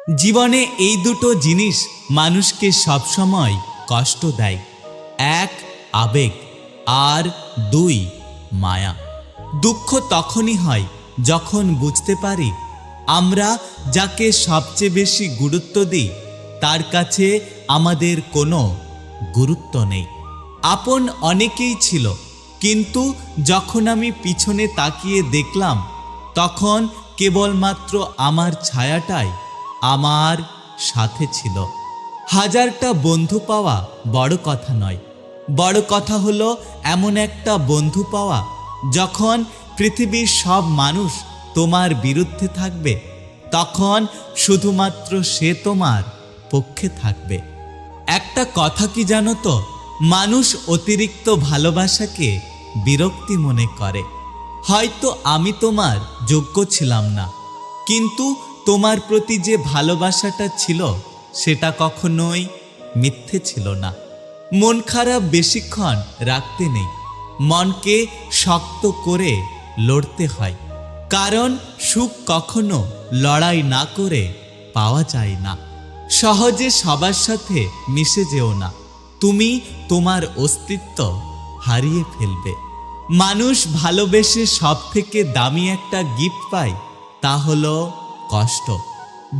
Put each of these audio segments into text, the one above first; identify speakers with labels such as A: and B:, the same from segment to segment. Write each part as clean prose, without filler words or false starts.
A: জীবনে এই দুটো জিনিস মানুষকে সবসময় কষ্ট দেয়। এক আবেগ, আর দুই মায়া। দুঃখ তখনই হয় যখন বুঝতে পারি আমরা যাকে সবচেয়ে বেশি গুরুত্ব দিই তার কাছে আমাদের কোনো গুরুত্ব নেই। আপন অনেকেই ছিল, কিন্তু যখন আমি পিছনে তাকিয়ে দেখলাম তখন কেবলমাত্র আমার ছায়াটাই আমার সাথে ছিল। হাজারটা বন্ধু পাওয়া বড় কথা নয়, বড় কথা হলো এমন একটা বন্ধু পাওয়া যখন পৃথিবীর সব মানুষ তোমার বিরুদ্ধে থাকবে তখন শুধুমাত্র সে তোমার পক্ষে থাকবে। একটা কথা কি জানো তো, মানুষ অতিরিক্ত ভালোবাসাকে বিরক্তি মনে করে। হয়তো আমি তোমার যোগ্য ছিলাম না, কিন্তু তোমার প্রতি যে ভালোবাসাটা ছিল সেটা কখনোই মিথ্যে ছিল না। মন খারাপ বেশিক্ষণ রাখতে নেই, মনকে শক্ত করে লড়তে হয়, কারণ সুখ কখনো লড়াই না করে পাওয়া যায় না। সহজে সবার সাথে মিশে যেও না, তুমি তোমার অস্তিত্ব হারিয়ে ফেলবে। মানুষ ভালোবেসে সব থেকে দামি একটা গিফট পায়, তা হলো কষ্ট।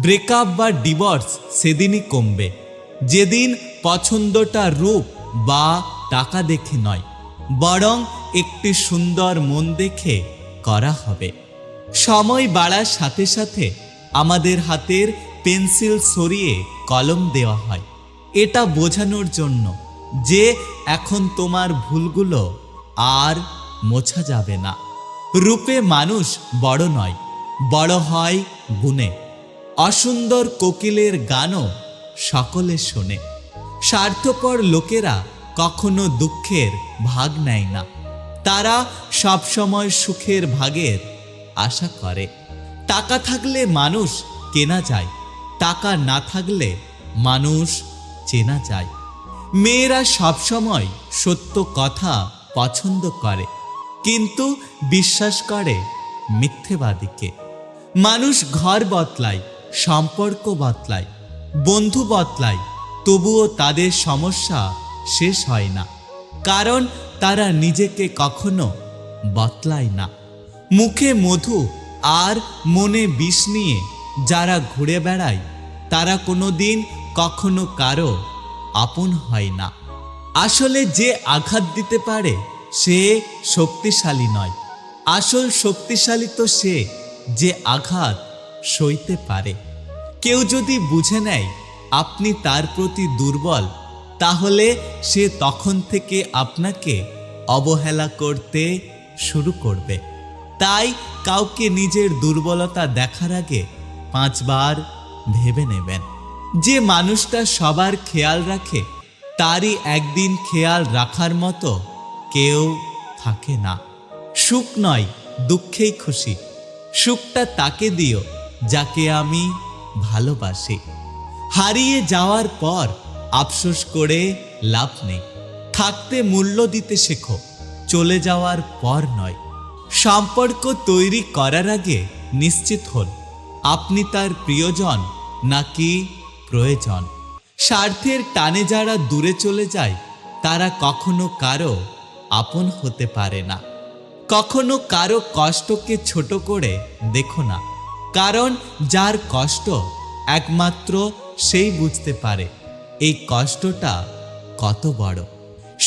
A: ব্রেকআপ বা ডিভোর্স সেদিনই কমবে যেদিন পছন্দটা রূপ বা টাকা দেখে নয়, বরং একটি সুন্দর মন দেখে করা হবে। সময় বাড়ার সাথে সাথে আমাদের হাতের পেন্সিল সরিয়ে কলম দেওয়া হয়, এটা বোঝানোর জন্য যে এখন তোমার ভুলগুলো আর মোছা যাবে না। রূপে মানুষ বড় নয়, বড় হয় গুণে। অসুন্দর কোকিলের গানও সকলে শোনে। স্বার্থপর লোকেরা কখনো দুঃখের ভাগ নেয় না, তারা সবসময় সুখের ভাগের আশা করে। টাকা থাকলে মানুষ কেনা যায়, টাকা না থাকলে মানুষ চেনা যায়। মেয়েরা সবসময় সত্য কথা পছন্দ করে, কিন্তু বিশ্বাস করে মিথ্যেবাদীকে। মানুষ ঘর বদলায়, সম্পর্ক বদলায়, বন্ধু বদলায়, তবুও তাদের সমস্যা শেষ হয় না, কারণ তারা নিজেকে কখনো বদলায় না। মুখে মধু আর মনে বিষ নিয়ে যারা ঘুরে বেড়ায় তারা কোনোদিন কখনো কারো আপন হয় না। আসলে যে আঘাত দিতে পারে সে শক্তিশালী নয়, আসল শক্তিশালী তো সে যে আঘাত সইতে পারে। কেউ যদি বুঝে নেয় আপনি তার প্রতি দুর্বল, তাহলে সে তখন থেকে আপনাকে অবহেলা করতে শুরু করবে। তাই কাউকে নিজের দুর্বলতা দেখার আগে 5 বার ভেবে নেবেন। যে মানুষটা সবার খেয়াল রাখে তারই একদিন খেয়াল রাখার মতো কেউ থাকে না। সুখ নয়, দুঃখেই খুশি। সুখটা তাকে দিও যাকে আমি ভালোবাসি। হারিয়ে যাওয়ার পর আফসোস করে লাভ নেই। থাকতে মূল্য দিতে শেখো, চলে যাওয়ার পর নয়। সম্পর্ক তৈরি করার আগে নিশ্চিত হন আপনি তার প্রিয়জন নাকি প্রয়োজন। স্বার্থের টানে যারা দূরে চলে যায় তারা কখনো কারো আপন হতে পারে না। কখনো কারো কষ্টকে ছোট করে দেখো না, কারণ যার কষ্ট একমাত্র সেই বুঝতে পারে এই কষ্টটা কত বড়।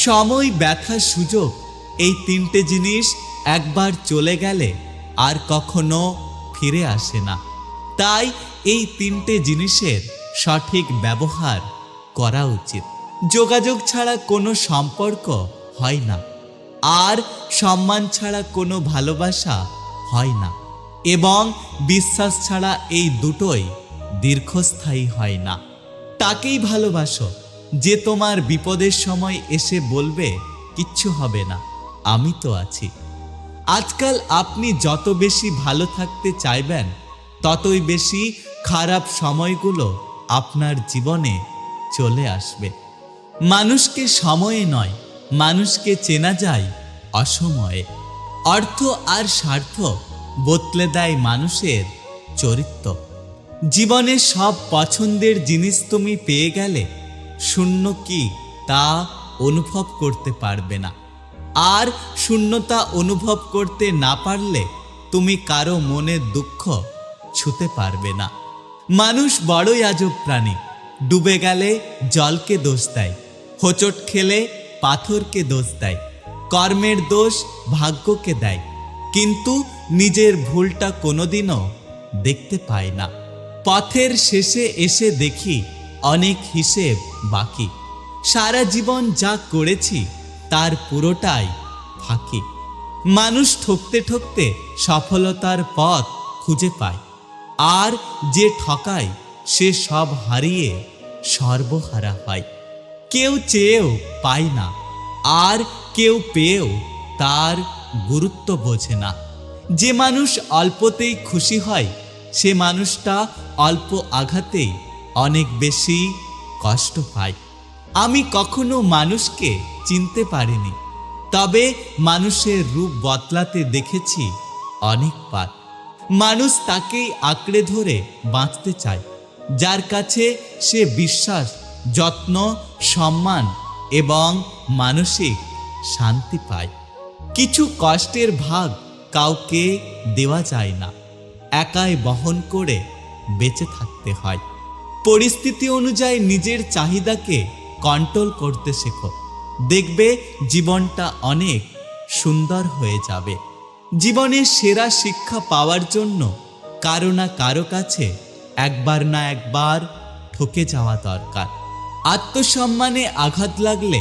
A: সময়, ব্যথা, সুযোগ, এই 3টে জিনিস একবার চলে গেলে আর কখনো ফিরে আসে না। তাই এই 3টে জিনিসের সঠিক ব্যবহার করা উচিত। যোগাযোগ ছাড়া কোনো সম্পর্ক হয় না, আর সম্মান ছাড়া কোনো ভালোবাসা হয় না, এবং বিশ্বাস ছাড়া এই দুটোই দীর্ঘস্থায়ী হয় না। তাকেই ভালোবাসো যে তোমার বিপদের সময় এসে বলবে কিচ্ছু হবে না, আমি তো আছি। আজকাল আপনি যত বেশি ভালো থাকতে চাইবেন ততই বেশি খারাপ সময়গুলো আপনার জীবনে চলে আসবে। মানুষকে সময়ে নয়, মানুষকে চেনা যায় অসময়ে। অর্থ আর স্বার্থ বদলে দেয় মানুষের চরিত্র, জীবনে সব পছন্দের জিনিস তুমি পেয়ে গেলে শূন্য কি তা অনুভব করতে পারবে না। আর শূন্যতা অনুভব করতে না পারলে তুমি কারো মনের দুঃখ ছুঁতে পারবে না। মানুষ বড়ই আজব প্রাণী। ডুবে গেলে জলকে দোষ দেয়, হোঁচট খেলে পাথরকে দোষ দেয়, কর্মের দোষ ভাগ্যকে দেয়, কিন্তু নিজের ভুলটা কোনোদিনও দেখতে পায় না। পথের শেষে এসে দেখি অনেক হিসেব বাকি। সারা জীবন যা করেছি তার পুরোটাই ফাঁকি। মানুষ ঠকতে ঠকতে সফলতার পথ খুঁজে পায়, আর যে ঠকায় সে সব হারিয়ে সর্বহারা হয়। কেউ চেয়েও পায় না, আর কেউ পেয়েও তার গুরুত্ব বোঝে না। যে মানুষ অল্পতেই খুশি হয় সে মানুষটা অল্প আঘাতেই অনেক বেশি কষ্ট পায়। আমি কখনো মানুষকে চিনতে পারিনি, তবে মানুষের রূপ বদলাতে দেখেছি অনেকবার। মানুষ তাকেই আঁকড়ে ধরে বাঁচতে চায় যার কাছে সে বিশ্বাস, যত্ন, সম্মান এবং মানসিক শান্তি পায়। কিছু কষ্টের ভাগ কাউকে দেওয়া যায় না, একাই বহন করে বেঁচে থাকতে হয়। পরিস্থিতি অনুযায়ী নিজের চাহিদাকে কন্ট্রোল করতে শেখো, দেখবে জীবনটা অনেক সুন্দর হয়ে যাবে। জীবনের সেরা শিক্ষা পাওয়ার জন্য কারো না কারো কাছে একবার না একবার ঠকে যাওয়া দরকার। আত্মসম্মানে আঘাত লাগলে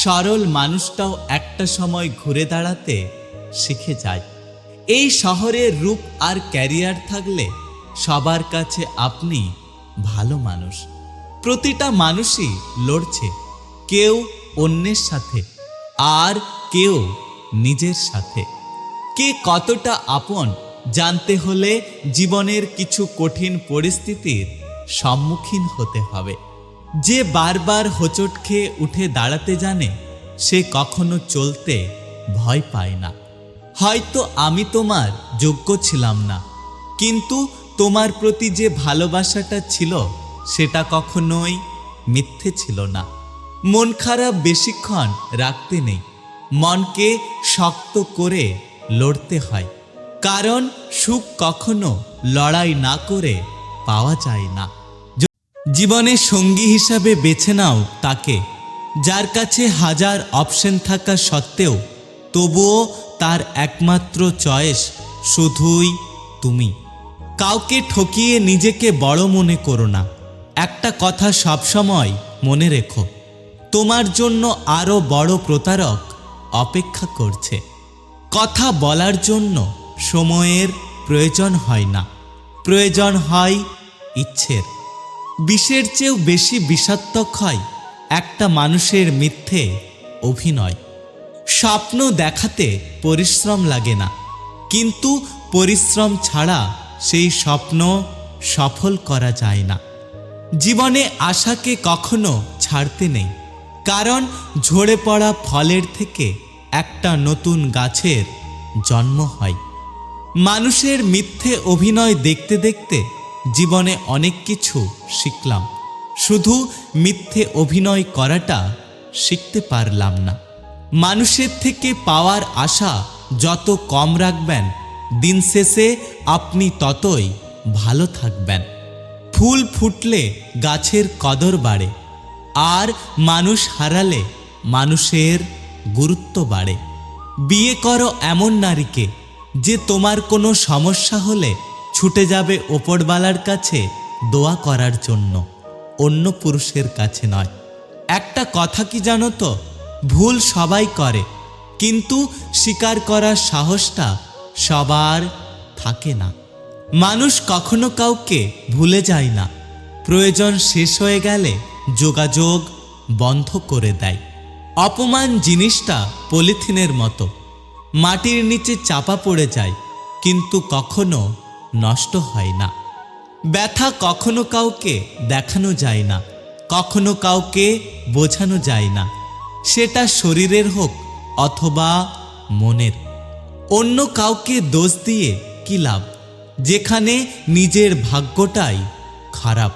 A: সরল মানুষটাও একটা সময় ঘুরে দাঁড়াতে শিখে যায়। এই শহরের রূপ আর ক্যারিয়ার থাকলে সবার কাছে আপনি ভালো মানুষ। প্রতিটা মানুষই লড়ছে, কেউ অন্যের সাথে আর কেউ নিজের সাথে। কে কতটা আপন জানতে হলে জীবনের কিছু কঠিন পরিস্থিতির সম্মুখীন হতে হবে। যে বারবার হোঁচট খেয়ে উঠে দাঁড়াতে জানে সে কখনো চলতে ভয় পায় না। হয়তো আমি তোমার যোগ্য ছিলাম না, কিন্তু তোমার প্রতি যে ভালোবাসাটা ছিল সেটা কখনোই মিথ্যে ছিল না। মন খারাপ বেশিক্ষণ রাখতে নেই, মনকে শক্ত করে লড়তে হয়, কারণ সুখ কখনো লড়াই না করে পাওয়া যায় না। জীবনে সঙ্গী হিসাবে বেছে নাও তাকে যার কাছে হাজার অপশন থাকা সত্ত্বেও তবুও তার একমাত্র চয়েস শুধুই তুমি। কাউকে ঠকিয়ে নিজেকে বড় মনে করো না। একটা কথা সবসময় মনে রেখো, তোমার জন্য আরো বড় প্রতারক অপেক্ষা করছে। কথা বলার জন্য সময়ের প্রয়োজন হয় না, প্রয়োজন হয় ইচ্ছের। বিষের চেয়েও বেশি বিষাত্মক হয় একটা মানুষের মিথ্যে অভিনয়। স্বপ্ন দেখাতে পরিশ্রম লাগে না, কিন্তু পরিশ্রম ছাড়া সেই স্বপ্ন সফল করা যায় না। জীবনে আশাকে কখনো ছাড়তে নেই, কারণ ঝরে পড়া ফলের থেকে একটা নতুন গাছের জন্ম হয়। মানুষের মিথ্যে অভিনয় দেখতে দেখতে জীবনে অনেক কিছু শিখলাম, শুধু মিথ্যে অভিনয় করাটা শিখতে পারলাম না। মানুষের থেকে পাওয়ার আশা যত কম রাখবেন, দিন শেষে আপনি ততই ভালো থাকবেন। ফুল ফুটলে গাছের কদর বাড়ে, আর মানুষ হারালে মানুষের গুরুত্ব বাড়ে। বিয়ে করো এমন নারীকে যে তোমার কোনো সমস্যা হলে ছুটে যাবে ওপরওয়ালার কাছে দোয়া করার জন্য, অন্য পুরুষের কাছে নয়। একটা কথা কি জানো তো, ভুল সবাই করে, কিন্তু স্বীকার করার সাহসটা সবার থাকে না। মানুষ কখনো কাউকে ভুলে যায় না, প্রয়োজন শেষ হয়ে গেলে যোগাযোগ বন্ধ করে দেয়। অপমান জিনিসটা পলিথিনের মতো, মাটির নিচে চাপা পড়ে যায় কিন্তু কখনো নষ্ট হয় না। ব্যথা কখনো কাউকে দেখানো যায় না, কখনো কাউকে বোঝানো যায় না, সেটা শরীরের হোক অথবা মনের। অন্য কাউকে দোষ দিয়ে কি লাভ, যেখানে নিজের ভাগ্যটাই খারাপ।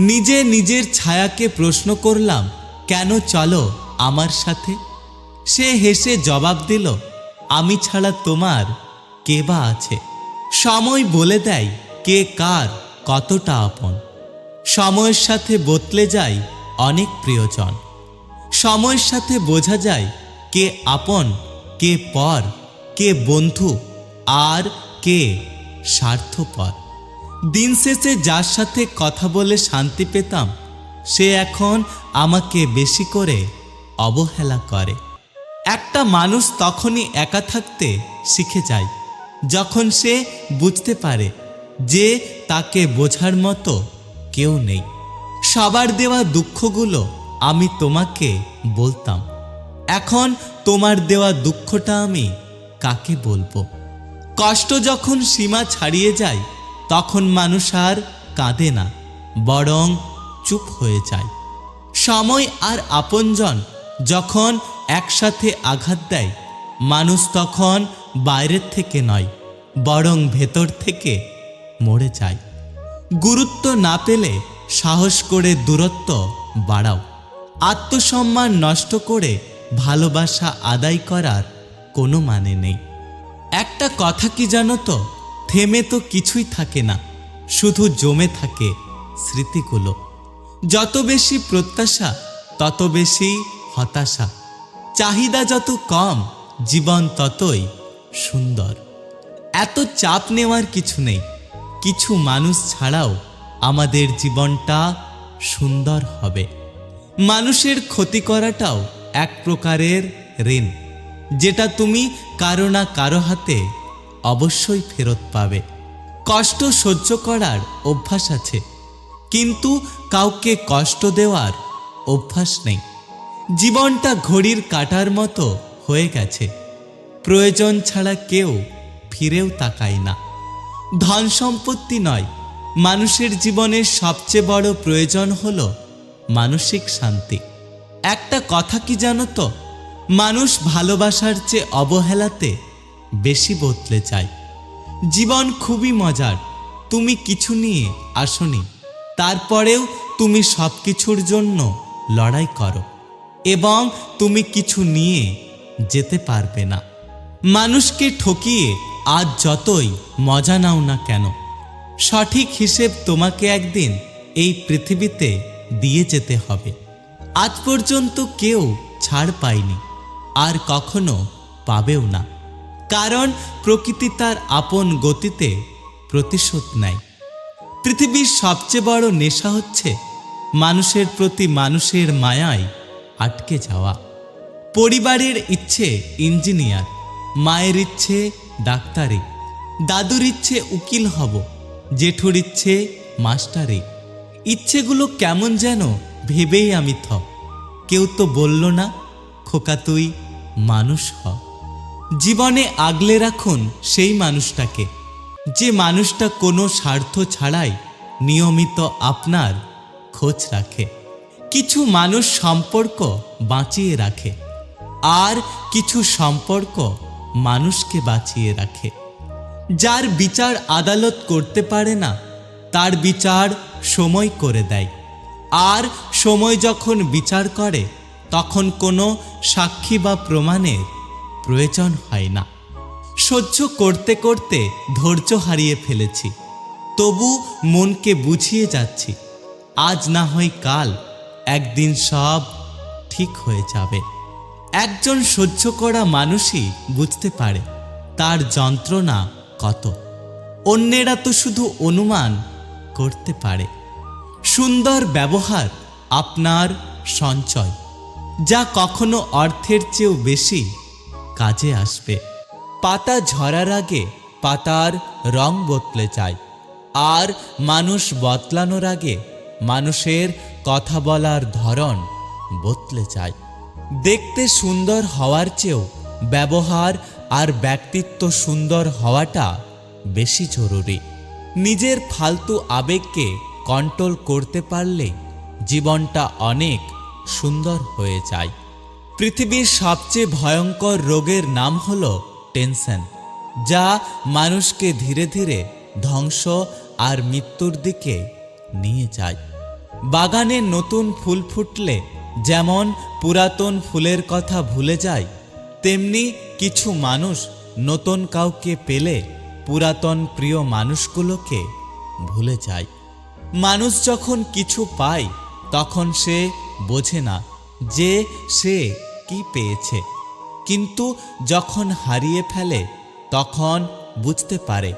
A: নিজে নিজের ছায়াকে প্রশ্ন করলাম, কেন চলো আমার সাথে? সে হেসে জবাব দিল, আমি ছাড়া তোমার কে বা আছে? সময় বলে দেয় কে কার কতটা আপন। সময়ের সাথে বদলে যায় অনেক প্রিয়জন। সময়ের সাথে বোঝা যায় কে আপন, কে পর, কে বন্ধু আর কে স্বার্থপর। দিন শেষে যার সাথে কথা বলে শান্তি পেতাম, সে এখন আমাকে বেশি করে অবহেলা করে। একটা মানুষ তখনই একা থাকতে শিখে যায় যখন সে বুঝতে পারে যে তাকে বোঝার মতো কেউ নেই। সবার দেওয়া দুঃখগুলো আমি তোমাকে বলতাম, এখন তোমার দেওয়া দুঃখটা আমি কাকে বলবো? কষ্ট যখন সীমা ছাড়িয়ে যায় তখন মানুষ আর কাঁদে না, বরং চুপ হয়ে যায়। সময় আর আপনজন যখন একসাথে আঘাত দেয়, মানুষ তখন বাইরের থেকে নয়, বরং ভেতর থেকে মরে যায়। গুরুত্ব না পেলে সাহস করে দূরত্ব বাড়াও। আত্মসম্মান নষ্ট করে ভালোবাসা আদায় করার কোনো মানে নেই। একটা কথা কি জানো তো, থেমে তো কিছুই থাকে না, শুধু জমে থাকে স্মৃতিগুলো। যত বেশি প্রত্যাশা তত বেশি হতাশা। চাহিদা যত কম জীবন ততই সুন্দর। এত চাপ নেওয়ার কিছু নেই, কিছু মানুষ ছাড়াও আমাদের জীবনটা সুন্দর হবে। মানুষের ক্ষতি করাটাও এক প্রকারের ঋণ, যেটা তুমি কারো না কারো হাতে অবশ্যই ফেরত পাবে। কষ্ট সহ্য করার অভ্যাস আছে, কিন্তু কাউকে কষ্ট দেওয়ার অভ্যাস নেই। জীবনটা ঘড়ির কাঁটার মতো হয়ে গেছে, প্রয়োজন ছাড়া কেউ ফিরেও তাকায় না। ধন সম্পত্তি নয়, মানুষের জীবনের সবচেয়ে বড় প্রয়োজন হলো মানসিক শান্তি। একটা কথা কি জানো তো, মানুষ ভালোবাসার চেয়ে অবহেলাতে বেশি বদলে যায়। জীবন খুবই মজার, তুমি কিছু নিয়ে আসনি, তারপরেও তুমি সব কিছুর জন্য লড়াই করো এবং তুমি কিছু নিয়ে যেতে পারবে না। মানুষকে ঠকিয়ে আজ যতই মজা নাও না কেন, সঠিক হিসেব তোমাকে একদিন এই পৃথিবীতে দিয়ে যেতে হবে। আজ পর্যন্ত কেউ ছাড় পায়নি, আর কখনো পাবেও না, কারণ প্রকৃতি তার আপন গতিতে প্রতিশোধ নেয়। পৃথিবীর সবচেয়ে বড় নেশা হচ্ছে মানুষের প্রতি মানুষের মায়ায় আটকে যাওয়া। পরিবারের ইচ্ছে ইঞ্জিনিয়ার, মায়ের ইচ্ছে ডাক্তারি, দাদুর ইচ্ছে উকিল হব, জেঠুর ইচ্ছে মাস্টারি। ইচ্ছেগুলো কেমন যেন ভেবেই আমি থ। কেউ তো বলল না, খোকা তুই মানুষ হ। জীবনে আগলে রাখুন সেই মানুষটাকে, যে মানুষটা কোনো স্বার্থ ছাড়াই নিয়মিত আপনার খোঁজ রাখে। কিছু মানুষ সম্পর্ক বাঁচিয়ে রাখে, আর কিছু সম্পর্ক মানুষকে বাঁচিয়ে রাখে। যার বিচার আদালত করতে পারে না, তার বিচার সময় করে দেয়। আর সময় যখন বিচার করে, তখন কোনো সাক্ষী বা প্রমাণের প্রয়োজন হয় না। সহ্য করতে করতে ধৈর্য হারিয়ে ফেলেছি, তবু মনকে বুঝিয়ে যাচ্ছি, আজ না হয় কাল একদিন সব ঠিক হয়ে যাবে। একজন সহ্য করা মানুষই বুঝতে পারে তার যন্ত্রণা কত, অন্যেরা তো শুধু অনুমান করতে পারে। সুন্দর ব্যবহার আপনার সঞ্চয়, যা কখনো অর্থের চেয়েও বেশি কাজে আসবে। পাতা ঝরার আগে পাতার রং বদলে যায়, আর মানুষ বদলানোর আগে মানুষের কথা বলার ধরন বদলে যায়। দেখতে সুন্দর হওয়ার চেয়েও ব্যবহার আর ব্যক্তিত্ব সুন্দর হওয়াটা বেশি জরুরি। নিজের ফালতু আবেগকে কন্ট্রোল করতে পারলে জীবনটা অনেক সুন্দর হয়ে যায়। পৃথিবীর সবচেয়ে ভয়ঙ্কর রোগের নাম হলো টেনশন, যা মানুষকে ধীরে ধীরে ধ্বংস আর মৃত্যুর দিকে নিয়ে যায়। বাগানে নতুন ফুল ফুটলে যেমন পুরাতন ফুলের কথা ভুলে যায়, তেমনি কিছু মানুষ নতুন কাউকে পেলে পুরাতন প্রিয় মানুষগুলোকে ভুলে যায়। মানুষ যখন কিছু পায় তখন সে বোঝে না যে সে কি পেয়েছে, কিন্তু যখন হারিয়ে ফেলে তখন বুঝতে পারে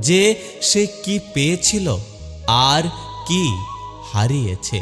A: যে সে কি পেয়েছিল আর কি হারিয়েছে।